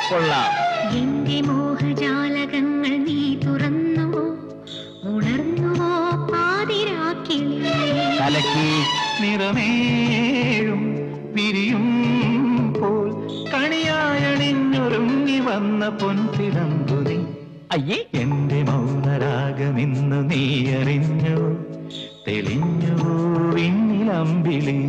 കൊള്ളാം. എന്റെ മോഹജാലകങ്ങൾ നീ തുറന്നുവോ, ഉണർന്നുവോ പാതിരാക്കിളി. കലക്കി. നിറമേഴും വിരിയും പോൽ കണിയായണിഞ്ഞൊരുങ്ങി വന്ന പൊൻതിടമ്പു നീ. അയ്യേ, എന്റെ മൗനരാഗമിന്ന് നീ അറിഞ്ഞു, തെളിഞ്ഞു വിണ്ണിലമ്പിളി.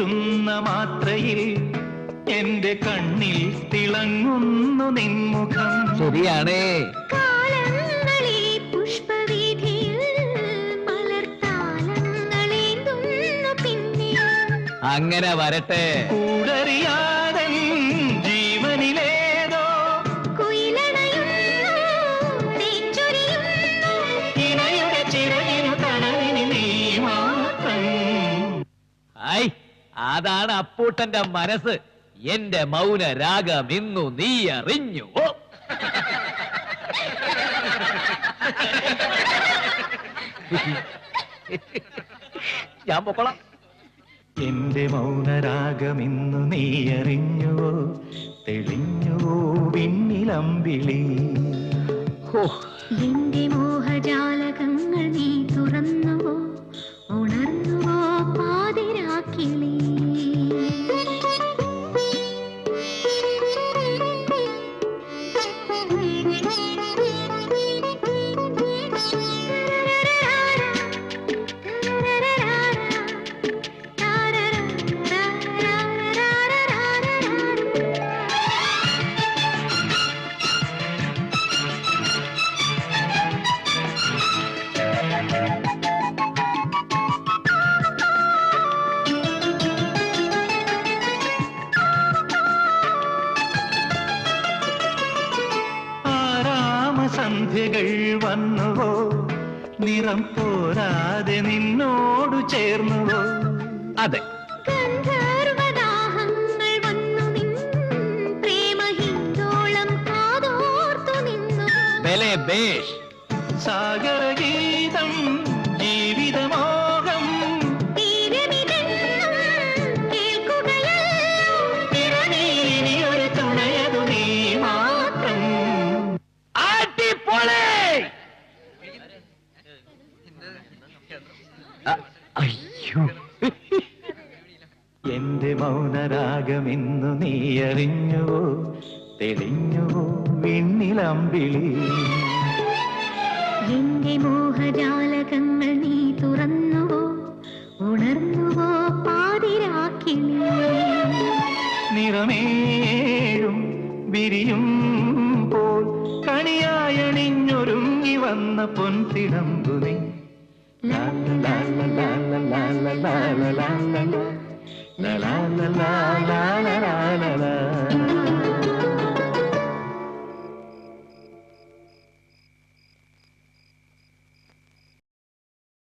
ുന്ന മാത്രയിൽ എന്റെ കണ്ണിൽ തിളങ്ങുന്നു നിൻമുഖം. ശരിയാണേ. കാലങ്ങളെ പുഷ്പവീഥിയിൽ മലർത്താലങ്ങളേന്തുന്നു പിന്നെ. അങ്ങനെ വരട്ടെ. കൂടറിയാതൻ ജീവനിലേതോ കുയിലണയുന്നു, തേൻചൊരിയുന്നു. ഇണയുടെ ചിറകിനു തണലിന് നീ മാത്രം. ഐ, അതാണ് അപ്പൂട്ടന്റെ മനസ്സ്. എന്റെ മൗന രാഗം ഇന്നു നീ അറിഞ്ഞു. ഞാൻ പൊക്കോളാം. എന്റെ മൗനരാഗമിന്നു നീ അറിഞ്ഞുവോ, തെളിഞ്ഞുവോ വിണ്ണിലമ്പിളി. എന്റെ മോഹജാലകങ്ങൾ നീ തുറന്നുവോ, ഉണർന്നുവോ പാതിരാക്കിളി. സന്ധ്യകൾ വന്നുവോ, നിറം പോരാതെ നിന്നോടു ചേർന്നുവോ. അതെ, ഗന്ധർവദാഹങ്ങൾ വന്നു നിൻ പ്രേമഹിന്ദോളം കാതോർത്തു നിന്നു. ബലെ ബേഷ്. സാഗരഗീതം ജീവിതമോഹം തീരമിതെന്നും കേൾക്കുകയല്ലോ. ഇനിയൊരു തുണയതു നീ മാത്രം. അയ്യോ, എന്റെ മൗനരാഗമിന്നു നീ അറിഞ്ഞുവോ, തെളിഞ്ഞുവോ വിണ്ണിലമ്പിളി. എന്റെ മോഹജാലകങ്ങൾ നീ തുറന്നുവോ, ഉണർന്നുവോ പാതിരാക്കിളി. നിറമേഴും വിരിയും പോൽ കണിയായണിഞ്ഞൊരുങ്ങി വന്ന പൊൻതിടമ്പു നീ. La la la la la la la la la la la la la la la la